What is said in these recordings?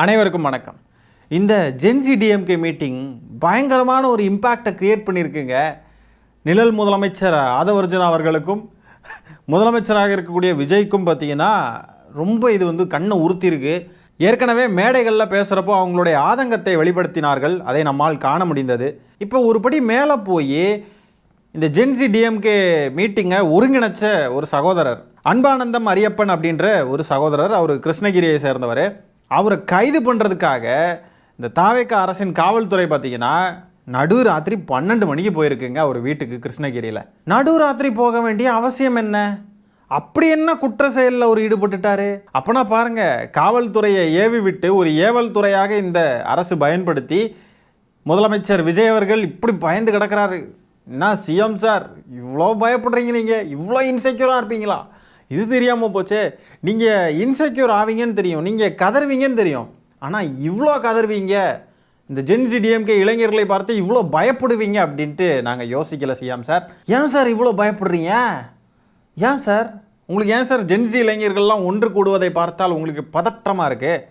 அனைவருக்கும் வணக்கம். இந்த ஜென்சி டிஎம்கே மீட்டிங் பயங்கரமான ஒரு இம்பேக்டை கிரியேட் பண்ணியிருக்குங்க. நிழல் முதலமைச்சர் ஆதவர்ஜுனா அவர்களுக்கும் முதலமைச்சராக இருக்கக்கூடிய விஜய்க்கும் பார்த்தீங்கன்னா ரொம்ப இது வந்து கண்ணை உறுத்தியிருக்கு. ஏற்கனவே மேடைகளில் பேசுகிறப்போ அவங்களுடைய ஆதங்கத்தை வெளிப்படுத்தினார்கள், அதை நம்மால் காண முடிந்தது. இப்போ ஒருபடி மேலே போய் இந்த ஜென்சி டிஎம்கே மீட்டிங்கை ஒருங்கிணைச்ச ஒரு சகோதரர் அன்பானந்தம் அரியப்பன் அப்படின்ற ஒரு சகோதரர், அவர் கிருஷ்ணகிரியை சேர்ந்தவர். அவரை கைது பண்ணுறதுக்காக இந்த தாவேக அரசின் காவல்துறை பார்த்தீங்கன்னா நடுராத்திரி 12 மணிக்கு போயிருக்குங்க அவர் வீட்டுக்கு கிருஷ்ணகிரியில். நடுராத்திரி போக வேண்டிய அவசியம் என்ன? அப்படி என்ன குற்ற செயலில் அவர் ஈடுபட்டுட்டாரு? அப்போனா பாருங்கள், காவல்துறையை ஏவி விட்டு ஒரு ஏவல் துறையாக இந்த அரசு பயன்படுத்தி முதலமைச்சர் விஜய் அவர்கள் இப்படி பயந்து கிடக்கிறாரு. என்ன சிஎம் சார் இவ்வளோ பயப்படுறீங்க, நீங்கள் இவ்வளோ இன்செக்யூராக இருப்பீங்களா? இது தெரியாமல் போச்சே. நீங்கள் இன்செக்யூர் ஆவீங்கன்னு தெரியும், நீங்கள் கதறுவீங்கன்னு தெரியும், ஆனால் இவ்வளோ கதறுவீங்க, இந்த ஜென்சி டிஎம்கே இளைஞர்களை பார்த்து இவ்வளோ பயப்படுவீங்க அப்படின்ட்டு நாங்கள் யோசிக்கலை சிஎம் சார். ஏன் சார் இவ்வளோ பயப்படுறீங்க? ஏன் சார் உங்களுக்கு ஏன் சார் ஜென்சி இளைஞர்கள்லாம் ஒன்று கூடுவதை பார்த்தால் உங்களுக்கு பதற்றமாக இருக்குது?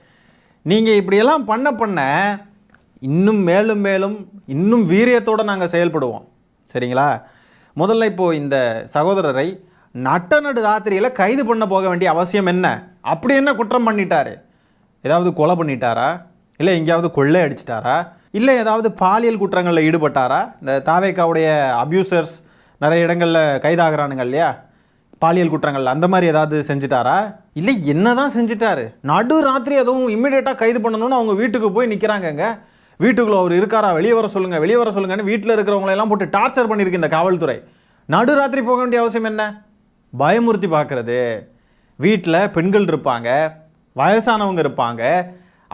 நீங்கள் இப்படியெல்லாம் பண்ண இன்னும் மேலும் மேலும் இன்னும் வீரியத்தோடு நாங்கள் செயல்படுவோம், சரிங்களா? முதல்ல இப்போது இந்த சகோதரரை நடு ராத்திரியில் கைது பண்ண போக வேண்டிய அவசியம் என்ன? அப்படி என்ன குற்றம் பண்ணிட்டாரு? ஏதாவது கொலை பண்ணிட்டாரா? இல்லை எங்கேயாவது கொள்ளை அடிச்சிட்டாரா? இல்லை ஏதாவது பாலியல் குற்றங்களில் ஈடுபட்டாரா? இந்த தாவேக்காவுடைய அப்யூசர்ஸ் நிறைய இடங்களில் கைதாகிறானுங்க இல்லையா, பாலியல் குற்றங்கள், அந்த மாதிரி ஏதாவது செஞ்சுட்டாரா? இல்லை என்ன தான் செஞ்சுட்டாரு? நடு ராத்திரி எதுவும் இம்மிடியேட்டாக கைது பண்ணணும்னு அவங்க வீட்டுக்கு போய் நிற்கிறாங்கங்க. வீட்டுக்குள்ளே அவர் இருக்காரா, வெளியே வர சொல்லுங்கள், வெளியே வர சொல்லுங்கன்னு வீட்டில் இருக்கிறவங்களெல்லாம் போட்டு டார்ச்சர் பண்ணியிருக்கு இந்த காவல்துறை. நடு ராத்திரி போக வேண்டிய அவசியம் என்ன? பயமுறுத்தி பார்க்குறது. வீட்டில் பெண்கள் இருப்பாங்க, வயசானவங்க இருப்பாங்க,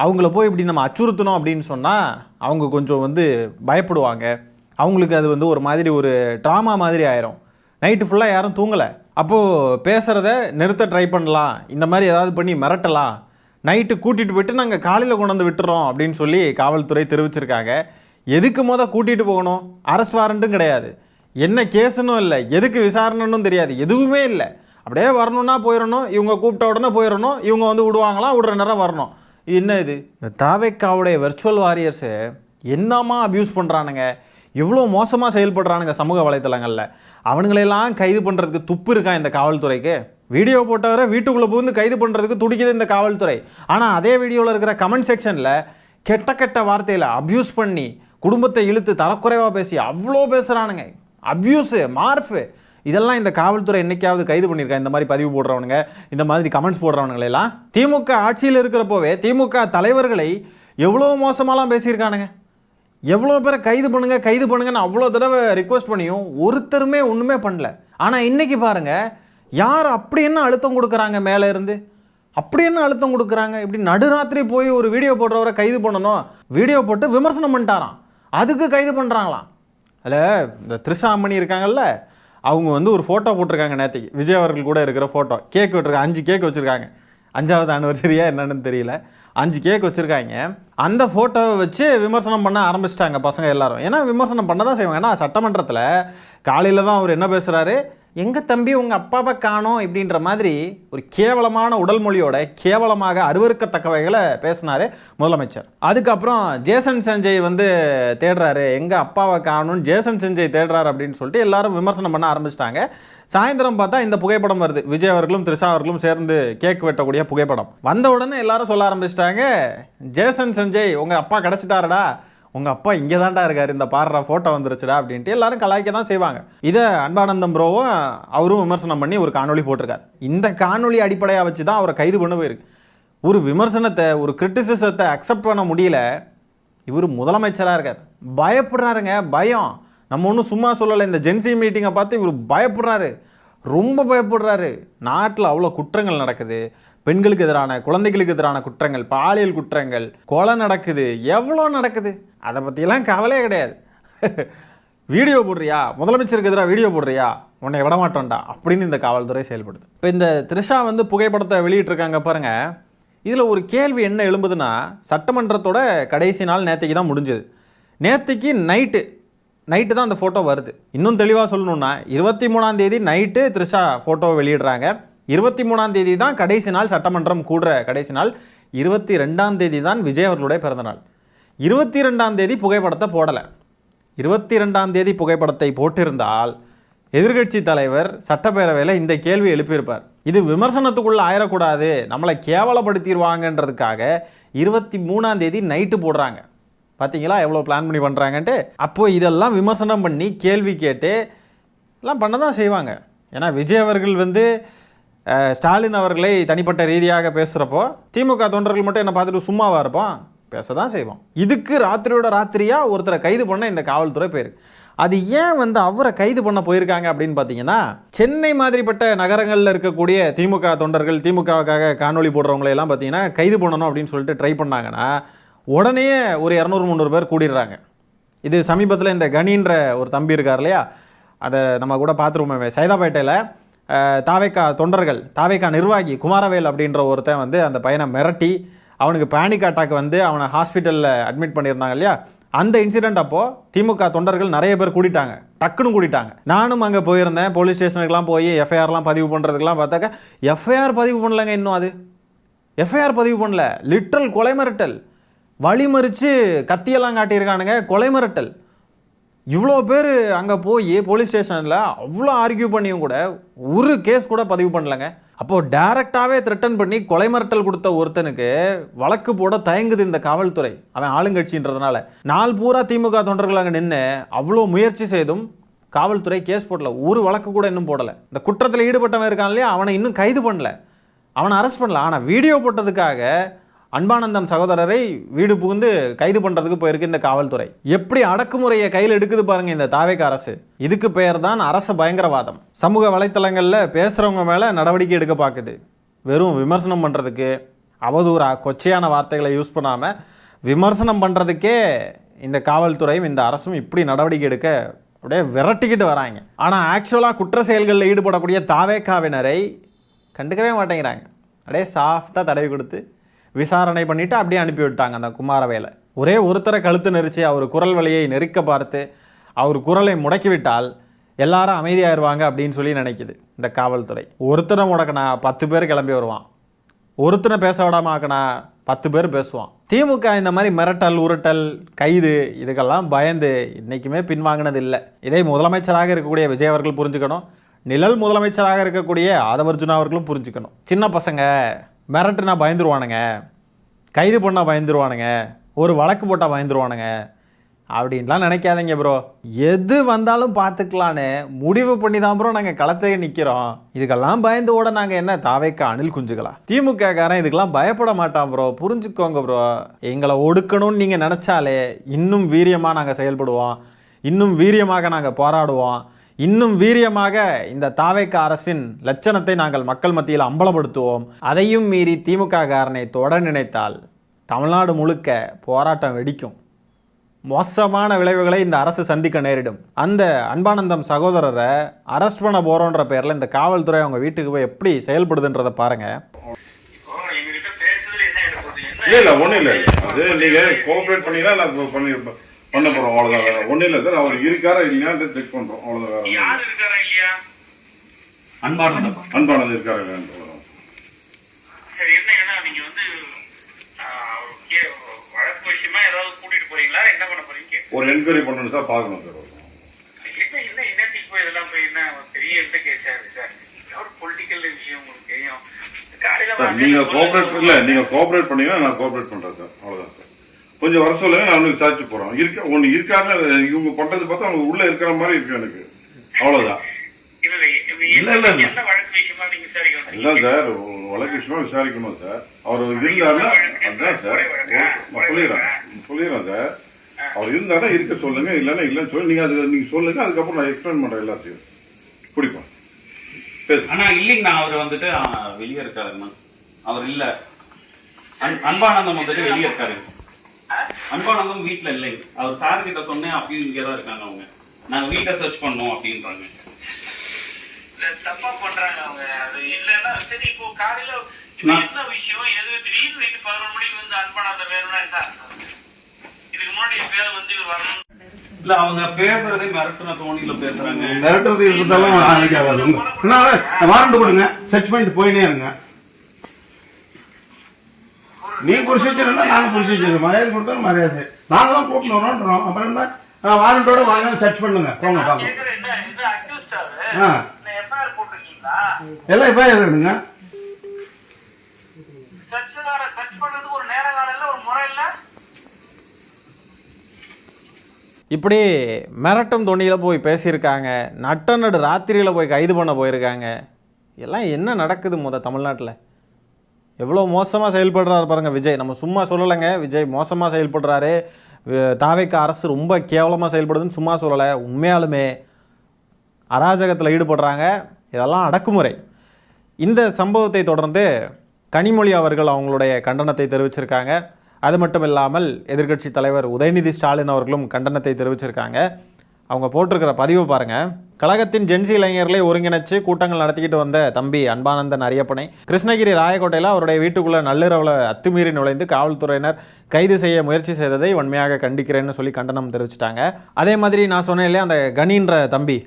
அவங்கள போய் இப்படி நம்ம அச்சுறுத்தணும் அப்படின்னு சொன்னால் அவங்க கொஞ்சம் வந்து பயப்படுவாங்க. அவங்களுக்கு அது வந்து ஒரு மாதிரி ஒரு ட்ராமா மாதிரி ஆயிரும். நைட்டு ஃபுல்லாக யாரும் தூங்கலை, அப்போது பேசுகிறத நிறுத்த ட்ரை பண்ணலாம், இந்த மாதிரி ஏதாவது பண்ணி மிரட்டலாம், நைட்டு கூட்டிகிட்டு போய்ட்டு நாங்கள் காலையில் கொண்டு வந்து விட்டுறோம் அப்படின்னு சொல்லி காவல்துறை தெரிவிச்சிருக்காங்க. எதுக்கு கூட்டிகிட்டு போகணும்? அரெஸ்ட் வாரண்ட்டும் கிடையாது, என்ன கேஸுன்னும் இல்லை, எதுக்கு விசாரணைன்னு தெரியாது, எதுவுமே இல்லை. அப்படியே வரணும்னா போயிடணும், இவங்க கூப்பிட்ட உடனே போயிடணும், இவங்க வந்து விடுவாங்களாம், விடுற நேரம் வரணும். இது என்ன இது? இந்த தாவேக்காவுடைய வெர்ச்சுவல் வாரியர்ஸு என்னமா அப்யூஸ் பண்ணுறானுங்க, எவ்வளோ மோசமாக செயல்படுறானுங்க சமூக வலைத்தளங்களில். அவனுங்களெல்லாம் கைது பண்ணுறதுக்கு துப்பு இருக்கான் இந்த காவல்துறைக்கு? வீடியோ போட்டவரை வீட்டுக்குள்ளே புகுந்து கைது பண்ணுறதுக்கு துடிக்குது இந்த காவல்துறை. ஆனால் அதே வீடியோவில் இருக்கிற கமெண்ட் செக்ஷனில் கெட்ட கெட்ட வார்த்தையில் அப்யூஸ் பண்ணி குடும்பத்தை இழுத்து தரக்குறைவாக பேசி அவ்வளோ பேசுகிறானுங்க. அப்யூஸு, மார்ஃபு, இதெல்லாம் இந்த காவல்துறை என்றைக்காவது கைது பண்ணியிருக்கா? இந்த மாதிரி பதிவு போடுறவனுங்க, இந்த மாதிரி கமெண்ட்ஸ் போடுறவனுங்களெல்லாம். திமுக ஆட்சியில் இருக்கிறப்போவே திமுக தலைவர்களை எவ்வளோ மோசமாலாம் பேசியிருக்கானுங்க. எவ்வளோ பேரை கைது பண்ணுங்கன்னு அவ்வளோ தடவை ரிக்வெஸ்ட் பண்ணியும் ஒருத்தருமே ஒன்றுமே பண்ணல. ஆனால் இன்றைக்கி பாருங்கள், யார் அப்படி என்ன அழுத்தம் கொடுக்குறாங்க, மேலே இருந்து அப்படி என்ன அழுத்தம் கொடுக்குறாங்க? இப்படி நடுராத்திரி போய் ஒரு வீடியோ போடுறவரை கைது பண்ணணும், வீடியோ போட்டு விமர்சனம் பண்ணிட்டாராம், அதுக்கு கைது பண்ணுறாங்களாம். அதில் இந்த த்ரிஷா அம்மணி இருக்காங்கல்ல, அவங்க வந்து ஒரு ஃபோட்டோ போட்டிருக்காங்க நேற்றுக்கு, விஜய் அவர்கள் கூட இருக்கிற ஃபோட்டோ. கேக் விட்டுருக்காங்க, 5 கேக் வச்சுருக்காங்க. 5வது ஆனிவர்சரியா என்னன்னு தெரியல, 5 கேக் வச்சுருக்காங்க. அந்த ஃபோட்டோவை வச்சு விமர்சனம் பண்ண ஆரம்பிச்சிட்டாங்க பசங்க எல்லாரும். ஏன்னா விமர்சனம் பண்ண தான் செய்வாங்க. ஏன்னா சட்டமன்றத்தில் காலையில் தான் அவர் என்ன பேசுகிறாரு, எங்கள் தம்பி உங்கள் அப்பாவை காணோம் இப்படின்ற மாதிரி ஒரு கேவலமான உடல் மொழியோட கேவலமாக அருவருக்கத்தக்கவைகளை பேசினார் முதலமைச்சர். அதுக்கப்புறம் ஜேசன் சஞ்சய் வந்து தேடுறாரு, எங்கள் அப்பாவை காணோன்னு ஜேசன் சஞ்சய் தேடுறாரு அப்படின்னு சொல்லிட்டு எல்லாரும் விமர்சனம் பண்ண ஆரம்பிச்சிட்டாங்க. சாயந்தரம் பார்த்தா இந்த புகைப்படம் வருது, விஜய் அவர்களும் த்ரிஷா அவர்களும் சேர்ந்து கேக் வெட்டக்கூடிய புகைப்படம். வந்த உடனே எல்லாரும் சொல்ல ஆரம்பிச்சிட்டாங்க, ஜேசன் சஞ்சய் உங்கள் அப்பா கிடச்சிட்டாரடா, உங்கள் அப்பா இங்கே தான்டா இருக்கார், இந்த பாடுற ஃபோட்டோ வந்துருச்சுடா அப்படின்ட்டு எல்லாரும் கலாய்க்க தான் செய்வாங்க. இதை அன்பானந்தம் ப்ரோவும் அவரும் விமர்சனம் பண்ணி ஒரு காணொலி போட்டிருக்காரு. இந்த காணொலி அடிப்படையாக வச்சு தான் அவரை கைது பண்ண போயிருக்கு. ஒரு விமர்சனத்தை, ஒரு கிரிட்டிசிசத்தை அக்செப்ட் பண்ண முடியல. இவர் முதலமைச்சராக இருக்கார், பயப்படுறாருங்க. பயம் நம்ம ஒன்றும் சும்மா சொல்லலை. இந்த ஜென்சி மீட்டிங்கை பார்த்து இவர் பயப்படுறாரு, ரொம்ப பயப்படுறாரு. நாட்டில் அவ்வளோ குற்றங்கள் நடக்குது, பெண்களுக்கு எதிரான, குழந்தைகளுக்கு எதிரான குற்றங்கள், பாலியல் குற்றங்கள், கொலை நடக்குது, எவ்வளோ நடக்குது. அதை பற்றியெல்லாம் கவலையே கிடையாது. வீடியோ போடுறியா, முதலமைச்சருக்கு எதிராக வீடியோ போடுறியா, உன்னை விட மாட்டோம்டா அப்படின்னு இந்த காவல்துறை செயல்படுது. இப்போ இந்த த்ரிஷா வந்து புகைப்படத்தை வெளியிட்டிருக்காங்க பாருங்கள். இதில் ஒரு கேள்வி என்ன எழும்புதுன்னா, சட்டமன்றத்தோட கடைசி நாள் நேற்றுக்கு தான் முடிஞ்சது. நேற்றுக்கு நைட்டு தான் அந்த ஃபோட்டோ வருது. இன்னும் தெளிவாக சொல்லணுன்னா 23ஆம் தேதி நைட்டு த்ரிஷா ஃபோட்டோவை வெளியிடுறாங்க. 23ஆம் தேதி தான் கடைசி நாள், சட்டமன்றம் கூடுற கடைசி நாள். 22ஆம் தேதி தான் விஜய் அவர்களுடைய பிறந்தநாள். 22ஆம் தேதி புகைப்படத்தை போடலை. 22ஆம் தேதி புகைப்படத்தை போட்டிருந்தால் எதிர்கட்சி தலைவர் சட்டப்பேரவையில் இந்த கேள்வி எழுப்பியிருப்பார். இது விமர்சனத்துக்குள்ளே ஆயிடக்கூடாது, நம்மளை கேவலப்படுத்திடுவாங்கன்றதுக்காக 23ஆம் தேதி நைட்டு போடுறாங்க. பார்த்தீங்களா எவ்வளோ பிளான் பண்ணி பண்ணுறாங்கன்ட்டு. அப்போது இதெல்லாம் விமர்சனம் பண்ணி கேள்வி கேட்டு எல்லாம் பண்ண தான் செய்வாங்க. ஏன்னா விஜய் அவர்கள் வந்து ஸ்டாலின் அவர்களை தனிப்பட்ட ரீதியாக பேசுகிறப்போ திமுக தொண்டர்கள் மட்டும் என்ன பார்த்துட்டு சும்மாவாக இருப்போம், பேச தான் செய்வோம். இதுக்கு ராத்திரியோட ராத்திரியாக ஒருத்தரை கைது பண்ண இந்த காவல்துறை போயிருக்கு. அது ஏன் வந்து அவரை கைது பண்ண போயிருக்காங்க அப்படின்னு பார்த்தீங்கன்னா, சென்னை மாதிரிப்பட்ட நகரங்களில் இருக்கக்கூடிய திமுக தொண்டர்கள், திமுகவுக்காக காணொலி போடுறவங்களையெல்லாம் பார்த்தீங்கன்னா கைது பண்ணணும் அப்படின்னு சொல்லிட்டு ட்ரை பண்ணாங்கன்னா உடனே ஒரு 200-300 பேர் கூடிடுறாங்க. இது சமீபத்தில் இந்த கனின்ற ஒரு தம்பி இருக்கார் இல்லையா, அதை நம்ம கூட பார்த்துருவோமே, சைதாப்பேட்டையில் தாவேக்கா தொண்டர்கள், தாவேக்கா நிர்வாகி குமாரவேல் அப்படின்ற ஒருத்தன் வந்து அந்த பையனை மிரட்டி அவனுக்கு பேனிக் அட்டாக் வந்து அவனை ஹாஸ்பிட்டலில் அட்மிட் பண்ணியிருந்தாங்க இல்லையா. அந்த இன்சிடெண்ட் அப்போது திமுக தொண்டர்கள் நிறைய பேர் கூட்டிட்டாங்க, டக்குன்னு கூட்டிட்டாங்க. நானும் அங்கே போயிருந்தேன். போலீஸ் ஸ்டேஷனுக்குலாம் போய் எஃப்ஐஆர்லாம் பதிவு பண்ணுறதுக்கெலாம் பார்த்தாக்க எஃப்ஐஆர் பதிவு பண்ணலங்க. இன்னும் அது எஃப்ஐஆர் பதிவு பண்ணல. லிட்ரல் கொலை மிரட்டல், வழிமறித்து கத்தியெல்லாம் காட்டியிருக்கானுங்க, கொலை மிரட்டல். இவ்வளோ பேர் அங்கே போய் போலீஸ் ஸ்டேஷனில் அவ்வளோ ஆர்கியூ பண்ணியும் கூட ஒரு கேஸ் கூட பதிவு பண்ணலைங்க. அப்போது டைரெக்டாகவே த்ரெட்டன் பண்ணி கொலை மிரட்டல் கொடுத்த ஒருத்தனுக்கு வழக்கு போட தயங்குது இந்த காவல்துறை. அவன் ஆளுங்கட்சின்றதுனால நாள் பூரா திமுக தொண்டர்கள் அங்கே நின்று அவ்வளோ முயற்சி செய்தும் காவல்துறை கேஸ் போடல, ஒரு வழக்கு கூட இன்னும் போடலை. இந்த குற்றத்தில் ஈடுபட்டவன் இருக்கான் இல்லையா, அவனை இன்னும் கைது பண்ணல, அவனை அரெஸ்ட் பண்ணல. ஆனால் வீடியோ போட்டதுக்காக அன்பானந்தம் சகோதரரை வீடு புகுந்து கைது பண்ணுறதுக்கு போயிருக்கு இந்த காவல்துறை. எப்படி அடக்குமுறையை கையில் எடுக்குது பாருங்கள் இந்த தாவேக அரசு. இதுக்கு பெயர் தான் அரச பயங்கரவாதம். சமூக வலைத்தளங்களில் பேசுகிறவங்க மேலே நடவடிக்கை எடுக்க பார்க்குது. வெறும் விமர்சனம் பண்ணுறதுக்கு, அவதூறாக கொச்சையான வார்த்தைகளை யூஸ் பண்ணாமல் விமர்சனம் பண்ணுறதுக்கே இந்த காவல்துறையும் இந்த அரசும் இப்படி நடவடிக்கை எடுக்க அப்படியே விரட்டிக்கிட்டு வராங்க. ஆனால் ஆக்சுவலாக குற்ற செயல்களில் ஈடுபடக்கூடிய தாவேக்காவினரை கண்டுக்கவே மாட்டேங்கிறாங்க. அப்படியே சாஃப்டாக தடவி கொடுத்து விசாரணை பண்ணிவிட்டு அப்படியே அனுப்பி விட்டாங்க அந்த குமாரவேலை. ஒரே ஒருத்தரை கழுத்து நெரிச்சு அவர் குரல் வழியை நெருக்க பார்த்து அவர் குரலை முடக்கிவிட்டால் எல்லாரும் அமைதியாயிருவாங்க அப்படின்னு சொல்லி நினைக்குது இந்த காவல்துறை. ஒருத்தனை முடக்கினா 10 பேர் கிளம்பி வருவான், ஒருத்தனை பேச விடாம ஆக்கினா 10 பேர் பேசுவான். திமுக இந்த மாதிரி மிரட்டல், உருட்டல், கைது இதுக்கெல்லாம் பயந்து இன்றைக்குமே பின்வாங்கினது இல்லை. இதை முதலமைச்சராக இருக்கக்கூடிய விஜய் அவர்கள் புரிஞ்சுக்கணும், நிழல் முதலமைச்சராக இருக்கக்கூடிய ஆதவர்ஜுனா அவர்களும் புரிஞ்சுக்கணும். சின்ன பசங்க மிரட்டுனா பயந்துருவானுங்க, கைது பண்ணால் பயந்துருவானுங்க, ஒரு வழக்கு போட்டால் பயந்துருவானுங்க அப்படின்லாம் நினைக்காதீங்க ப்ரோ. எது வந்தாலும் பார்த்துக்கலான்னு முடிவு பண்ணி தான் ப்ரோ நாங்கள் களத்தையே நிற்கிறோம். இதுக்கெல்லாம் பயந்து ஓட நாங்கள் என்ன தாவேக்கா அணில் குஞ்சுகளா? திமுக காரன் இதுக்கெல்லாம் பயப்பட மாட்டான் ப்ரோ, புரிஞ்சுக்கோங்க ப்ரோ. எங்களை ஒடுக்கணும்னு நீங்கள் நினச்சாலே இன்னும் வீரியமாக நாங்கள் செயல்படுவோம், இன்னும் வீரியமாக நாங்கள் போராடுவோம், இன்னும் வீரியமாக இந்த தாவேக அரசின் லட்சணத்தை நாங்கள் மக்கள் மத்தியில் அம்பலப்படுத்துவோம். அதையும் மீறி திமுக காரனை தொட நினைத்தால் தமிழ்நாடு முழுக்க போராட்டம் வெடிக்கும். மோசமான விளைவுகளை இந்த அரசு சந்திக்க நேரிடும். அந்த அன்பானந்தம் சகோதரரை அரெஸ்ட் பண்ண போகிறோன்ற பேரில் இந்த காவல்துறை அவங்க வீட்டுக்கு போய் எப்படி செயல்படுதுன்றதை பாருங்கள். இல்லை ஒன்றும் இல்லை, அது நீங்கள் கோஆப்ரேட் பண்ணி தான் நான் பண்ணியிருப்பேன் பண்ண போறோம், அவ்வளவுதான். வேற ஒண்ணு இல்ல சார். அவர் இருக்காரா இல்லையான்னு செக் பண்றோம், அவ்வளவுதான். யார் இருக்காரா இல்லையா? அன்பானது இருக்காரா இல்லையான்னு. சரி, என்ன நீங்க வந்து வழக்கு விஷயமா ஏதாவது கூட்டிட்டு போறீங்களா, என்ன பண்ண போறீங்க? ஒரு என்கொயரி பண்ணணும் சார், பார்க்கணும் சார். என்ன இன்னத்துக்கு போய் இதெல்லாம் போய் என்ன பெரிய எந்த கேஸா இருக்கு சார்? ஒரு பொலிட்டிக்கல் விஷயம் உங்களுக்கு தெரியும். நீங்க கோஆபரேட் இல்ல, நீங்க கோஆபரேட் பண்ணீங்கன்னா நான் கோஆபரேட் பண்றேன் சார், அவ்வளவுதான் சார். கொஞ்சம் வர சொல்லுங்க, நான் அவனுக்கு விசாரிச்சு போறோம். ஒன்னு இருக்காருன்னு இவங்க பண்றது பார்த்தா அவங்க உள்ள இருக்கிற மாதிரி இருக்கு எனக்கு, அவ்வளவுதான். இல்ல இல்ல இல்ல சார், வழக்கு விஷயமா விசாரிக்கணும் சார். அவர் இருந்தாருன்னா அதான் சார் சொல்லிடுறேன் சார். அவர் இருந்தாருன்னா இருக்க சொல்லுங்க, இல்லன்னா இல்லன்னு சொல்லி நீங்க அது நீங்க சொல்லுங்க, அதுக்கப்புறம் நான் எக்ஸ்பிளைன் பண்றேன் எல்லாத்தையும். குடிப்போம் ஆனா இல்லைங்கண்ணா, அவர் வந்துட்டு வெளியே இருக்காருங்கண்ணா. அவர் இல்ல, அன்பானந்தம் வந்துட்டு வெளியே இருக்காரு. அன்பானந்தம் வீட்டுல இல்லைங்க. அவர் சார் கிட்ட சொன்னேன், அப்பயும் இங்கதான் இருக்காங்க அவங்க. நாங்க வீட்டை சர்ச் பண்ணோம் அப்படின்றாங்க. தப்பா பண்றாங்க அவங்க. அது இல்லன்னா சரி. இப்போ காலையில என்ன விஷயம், எது திடீர்னு நைட்டு 11 மணிக்கு வந்து அன்பானந்தம் வேணும்னா என்ன? இதுக்கு முன்னாடி பேர் வந்து இவர் வரணும் இல்ல, அவங்க பேசுறதே மிரட்டுன தோணியில பேசுறாங்க. மிரட்டுறது இருந்தாலும் வாரண்ட் கொடுங்க, சர்ச் பண்ணிட்டு போயினே இருங்க. ஒரு நீ ப்ரொசீஜர்னா நாங்கள் ப்ரொசீஜர் மரியாதை கொடுத்தாலும் மரியாதை நாங்கள் தான் கூப்பிட்டு வரோன்றோம். அப்புறம் என்ன வாரண்டோட வாங்க சர்ச் பண்ணுங்க போங்க பாருங்க. எல்லாம் இப்போ எடுங்க. இப்படி மிரட்டும் தொனியில் போய் பேசியிருக்காங்க, நட்ட ராத்திரியில் போய் கைது பண்ண போயிருக்காங்க. எல்லாம் என்ன நடக்குது தமிழ்நாட்டில்? எவ்வளோ மோசமாக செயல்படுறாரு பாருங்கள் விஜய். நம்ம சும்மா சொல்லலைங்க, விஜய் மோசமாக செயல்படுறாரு, தாவேக்கா அரசு ரொம்ப கேவலமாக செயல்படுதுன்னு சும்மா சொல்லலை. உண்மையாலுமே அராஜகத்தில் ஈடுபடுறாங்க. இதெல்லாம் அடக்குமுறை. இந்த சம்பவத்தை தொடர்ந்து கனிமொழி அவர்கள் அவங்களுடைய கண்டனத்தை தெரிவிச்சிருக்காங்க. அது மட்டும் இல்லாமல் எதிர்க்கட்சி தலைவர் உதயநிதி ஸ்டாலின் அவர்களும் கண்டனத்தை தெரிவிச்சிருக்காங்க. அவங்க போட்டிருக்கிற பதிவு பாருங்கள். கழகத்தின் ஜென்சி இளைஞர்களை ஒருங்கிணைச்சு கூட்டங்கள் நடத்திக்கிட்டு வந்த தம்பி அன்பானந்தன் அரியப்பனை கிருஷ்ணகிரி ராயக்கோட்டையில் அவருடைய வீட்டுக்குள்ளே நள்ளிரவில் அத்துமீறி நுழைந்து காவல்துறையினர் கைது செய்ய முயற்சி செய்ததை வன்மையாக கண்டிக்கிறேன்னு சொல்லி கண்டனம் தெரிவிச்சிட்டாங்க. அதே மாதிரி நான் சொன்னேன் இல்லையா, அந்த கனின்ற தம்பி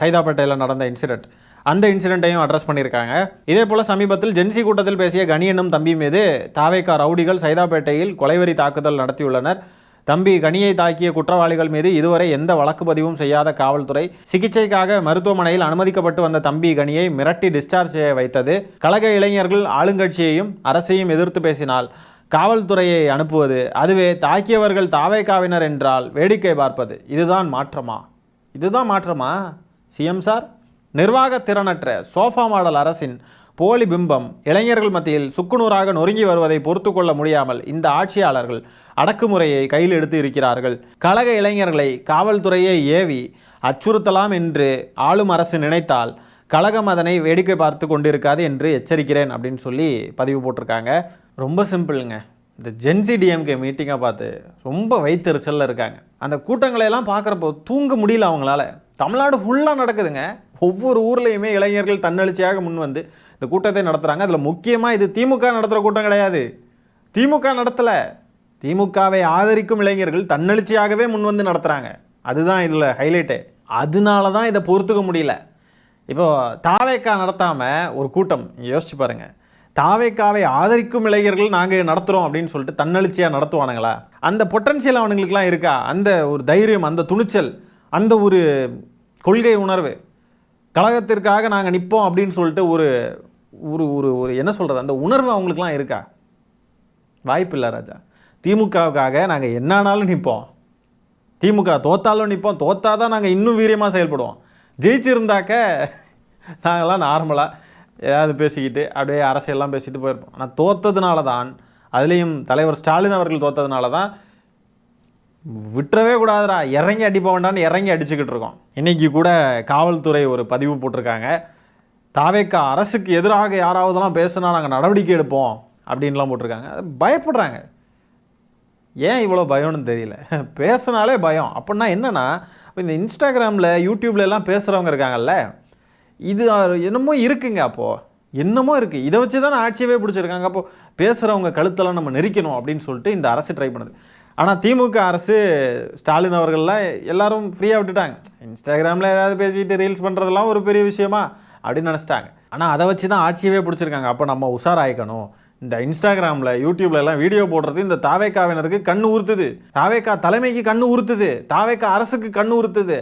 சைதாப்பேட்டையில் நடந்த இன்சிடென்ட், அந்த இன்சிடென்ட்டையும் அட்ரஸ் பண்ணியிருக்காங்க. இதே போல் சமீபத்தில் ஜென்சி கூட்டத்தில் பேசிய கனி என்னும் தம்பி மீது தாவேக்கா ரவுடிகள் சைதாப்பேட்டையில் கொலைவெறி தாக்குதல் நடத்தியுள்ளனர். தம்பி கனியை தாக்கிய குற்றவாளிகள் மீது இதுவரை எந்த வழக்கு பதிவும் செய்யாத காவல்துறை சிகிச்சைக்காக மருத்துவமனையில் அனுமதிக்கப்பட்டு வந்த தம்பி கனியை மிரட்டி டிஸ்சார்ஜ் செய்ய வைத்தது. கழக இளைஞர்கள் ஆளுங்கட்சியையும் அரசையும் எதிர்த்து பேசினால் காவல்துறையை அனுப்புவது, அதுவே தாக்கியவர்கள் தாவேக்காவினர் என்றால் வேடிக்கை பார்ப்பது. இதுதான் மாற்றமா சிஎம் சார்? நிர்வாக திறனற்ற சோஃபா மாடல் அரசின் போலி பிம்பம் இளைஞர்கள் மத்தியில் சுக்குநூறாக நொறுங்கி வருவதை பொறுத்து கொள்ள முடியாமல் இந்த ஆட்சியாளர்கள் அடக்குமுறையை கையில் எடுத்து இருக்கிறார்கள். கழக இளைஞர்களை காவல்துறையை ஏவி அச்சுறுத்தலாம் என்று ஆளும் அரசு நினைத்தால் கழகம் அதனை வேடிக்கை பார்த்து கொண்டிருக்காது என்று எச்சரிக்கிறேன் அப்படின்னு சொல்லி பதிவு போட்டிருக்காங்க. ரொம்ப சிம்பிளுங்க. இந்த ஜென்சி டிஎம்கே மீட்டிங்கை பார்த்து ரொம்ப வயிற்றுச்சலில் இருக்காங்க. அந்த கூட்டங்களையெல்லாம் பார்க்குறப்போ தூங்க முடியல அவங்களால. தமிழ்நாடு ஃபுல்லாக நடக்குதுங்க. ஒவ்வொரு ஊர்லேயுமே இளைஞர்கள் தன்னெழுச்சியாக முன் வந்து இந்த கூட்டத்தை நடத்துகிறாங்க. அதில் முக்கியமாக இது திமுக நடத்துகிற கூட்டம் கிடையாது. திமுக நடத்தலை, திமுகவை ஆதரிக்கும் இளைஞர்கள் தன்னெழுச்சியாகவே முன் வந்து நடத்துகிறாங்க. அதுதான் இதில் ஹைலைட்டே. அதனால தான் இதை பொறுத்துக்க முடியல. இப்போது தாவேக்கா நடத்தாமல் ஒரு கூட்டம் யோசிச்சு பாருங்கள். தாவேக்காவை ஆதரிக்கும் இளைஞர்கள் நாங்கள் நடத்துகிறோம் அப்படின்னு சொல்லிட்டு தன்னெழுச்சியாக நடத்துவானுங்களா? அந்த பொட்டன்ஷியல் அவனுங்களுக்குலாம் இருக்கா? அந்த ஒரு தைரியம், அந்த துணிச்சல், அந்த ஒரு கொள்கை உணர்வு, கழகத்திற்காக நாங்கள் நிற்போம் அப்படின்னு சொல்லிட்டு ஒரு ஒரு ஒரு ஒரு என்ன சொல்கிறது, அந்த உணர்வு அவங்களுக்குலாம் இருக்கா? வாய்ப்பு இல்லை ராஜா. திமுகவுக்காக நாங்கள் என்னானாலும் நிற்போம், திமுக தோத்தாலும் நிற்போம், தோத்தாதான் நாங்கள் இன்னும் வீரியமாக செயல்படுவோம். ஜெயிச்சிருந்தாக்க நாங்கள்லாம் நார்மலாக ஏதாவது பேசிக்கிட்டு அப்படியே அரசியல்லாம் பேசிட்டு போயிருப்போம். ஆனால் தோத்ததுனால தான், அதுலேயும் தலைவர் ஸ்டாலின் அவர்கள் தோத்ததுனால தான் விட்டுறவே கூடாதுடா, இறங்கி அடிப்ப வேண்டான்னு இறங்கி அடிச்சுக்கிட்டு இருக்கோம். இன்றைக்கி கூட காவல்துறை ஒரு பதிவு போட்டிருக்காங்க. தாவேக்கா அரசுக்கு எதிராக யாராவதெல்லாம் பேசுனா நாங்கள் நடவடிக்கை எடுப்போம் அப்படின்லாம் போட்டிருக்காங்க. அது பயப்படுறாங்க. ஏன் இவ்வளோ பயம்னு தெரியல. பேசுனாலே பயம். அப்படின்னா என்னென்னா, இந்த இன்ஸ்டாகிராமில் யூடியூப்லலாம் பேசுகிறவங்க இருக்காங்கல்ல, இது என்னமோ இருக்குங்க. அப்போது என்னமோ இருக்குது. இதை வச்சு தான் ஆட்சியவே பிடிச்சிருக்காங்க. அப்போது பேசுகிறவங்க கழுத்தெல்லாம் நம்ம நெரிக்கணும் அப்படின்னு சொல்லிட்டு இந்த அரசு ட்ரை பண்ணுது. ஆனால் திமுக அரசு, ஸ்டாலின் அவர்கள்லாம் எல்லாரும் ஃப்ரீயாக விட்டுட்டாங்க. இன்ஸ்டாகிராமில் ஏதாவது பேசிக்கிட்டு ரீல்ஸ் பண்ணுறதெல்லாம் ஒரு பெரிய விஷயமா அப்படின்னு நினச்சிட்டாங்க. ஆனால் அதை வச்சு தான் ஆட்சியவே பிடிச்சிருக்காங்க. அப்போ நம்ம உஷாராயிக்கணும். இந்த இன்ஸ்டாகிராமில் யூடியூப்ல எல்லாம் வீடியோ போடுறது இந்த தாவேக்காவினருக்கு கண்ணு உறுத்துது, தாவேக்கா தலைமைக்கு கண்ணு உறுத்துது, தாவேக்கா அரசுக்கு கண்ணு உறுத்துது.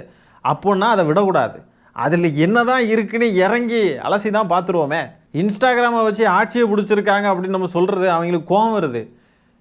அப்போன்னா அதை விடக்கூடாது. அதில் என்ன தான் இருக்குன்னு இறங்கி அலசி தான் பார்த்துருவோமே. இன்ஸ்டாகிராமை வச்சு ஆட்சியை பிடிச்சிருக்காங்க அப்படின்னு நம்ம சொல்கிறது அவங்களுக்கு கோவம் வருது.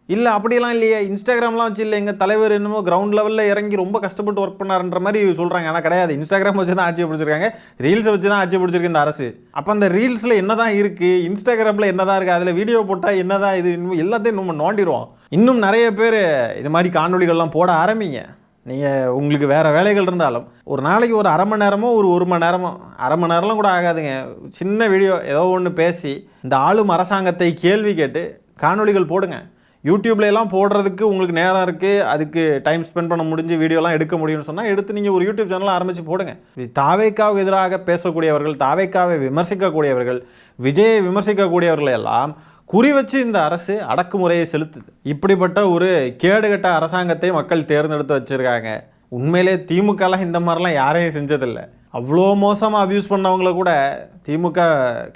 இல்லை அப்படியெல்லாம் இல்லையே, இன்ஸ்டாகிராம்லாம் வச்சு இல்லை, எங்கள் தலைவர் என்னமோ கிரவுண்ட் லெவலில் இறங்கி ரொம்ப கஷ்டப்பட்டு ஒர்க் பண்ணாருன்ற மாதிரி சொல்கிறாங்க. ஆனால் கிடையாது. இன்ஸ்டாகிராம் வச்சு தான் ஆட்சியை பிடிச்சிருக்காங்க, ரீல்ஸை வச்சு தான் ஆட்சியை பிடிச்சிருக்கு இந்த அரசு. அப்போ அந்த ரீல்ஸில் என்ன தான் இருக்குது, இன்ஸ்டாகிராமில் என்ன தான் இருக்குது, அதில் வீடியோ போட்டால் என்ன தான் இது, எல்லாத்தையும் நம்ம நோண்டிடுவோம். இன்னும் நிறைய பேர் இது மாதிரி காணொலிகள்லாம் போட ஆரம்பிங்க. நீங்கள் உங்களுக்கு வேறு வேலைகள் இருந்தாலும் ஒரு நாளைக்கு ஒரு அரை மணி நேரமோ ஒரு மணி நேரமோ, அரை மணி நேரம்லாம் கூட ஆகாதுங்க, சின்ன வீடியோ ஏதோ ஒன்று பேசி இந்த ஆளும் அரசாங்கத்தை கேள்வி கேட்டு காணொலிகள் போடுங்க. யூடியூப்லாம் போடுறதுக்கு உங்களுக்கு நேரம் இருக்குது, அதுக்கு டைம் ஸ்பெண்ட் பண்ண முடிஞ்சு வீடியோலாம் எடுக்க முடியும்னு சொன்னால் எடுத்து நீங்கள் ஒரு யூடியூப் சேனலை ஆரம்பித்து போடுங்க. தாவேக்காவுக்கு எதிராக பேசக்கூடியவர்கள், தாவேக்காவை விமர்சிக்கக்கூடியவர்கள், விஜயை விமர்சிக்கக்கூடியவர்கள் எல்லாம் குறி வச்சு இந்த அரசு அடக்குமுறையை செலுத்துது. இப்படிப்பட்ட ஒரு கேடுகட்ட அரசாங்கத்தை மக்கள் தேர்ந்தெடுத்து வச்சுருக்காங்க. உண்மையிலே திமுகலாம் இந்த மாதிரிலாம் யாரையும் செஞ்சதில்லை. அவ்வளோ மோசமாக அப்யூஸ் பண்ணவங்கள கூட திமுக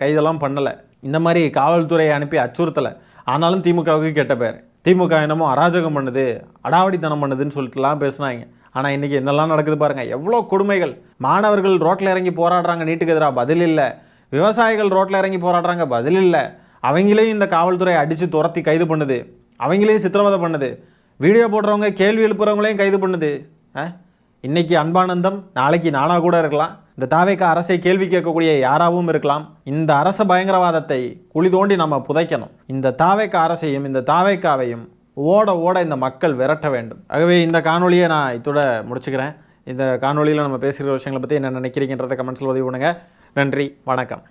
கைதெல்லாம் பண்ணலை. இந்த மாதிரி காவல்துறையை அனுப்பி அச்சுறுத்தலை. ஆனாலும் திமுகவுக்கு கெட்ட பேர். திமுக என்னமோ அராஜகம் பண்ணுது, அடாவடித்தனம் பண்ணுதுன்னு சொல்லிட்டுலாம் பேசுனாங்க. ஆனால் இன்றைக்கி என்னெல்லாம் நடக்குது பாருங்கள், எவ்வளோ கொடுமைகள். மாணவர்கள் ரோட்டில் இறங்கி போராடுறாங்க, நீட்டுக்கு எதிராக பதில் இல்லை. விவசாயிகள் ரோட்டில் இறங்கி போராடுறாங்க, பதில் இல்லை. அவங்களையும் இந்த காவல்துறை அடித்து துரத்தி கைது பண்ணுது, அவங்களையும் சித்திரவதை பண்ணுது. வீடியோ போடுறவங்க கேள்வி எழுப்புறவங்களையும் கைது பண்ணுது. இன்றைக்கி அன்பானந்தம், நாளைக்கு நானாக கூட இருக்கலாம். இந்த தாவேக்கா அரசை கேள்வி கேட்கக்கூடிய யாராகவும் இருக்கலாம். இந்த அரச பயங்கரவாதத்தை குழி தோண்டி நம்ம புதைக்கணும். இந்த தாவேக்கா அரசையும் இந்த தாவேக்காவையும் ஓட ஓட இந்த மக்கள் விரட்ட வேண்டும். ஆகவே இந்த காணொலியை நான் இதோட முடிச்சுக்கிறேன். இந்த காணொலியில் நம்ம பேசுகிற விஷயங்களை பற்றி என்ன நினைக்கிறீங்கன்றதை கமெண்ட்ஸில் பதிவு பண்ணுங்கள். நன்றி, வணக்கம்.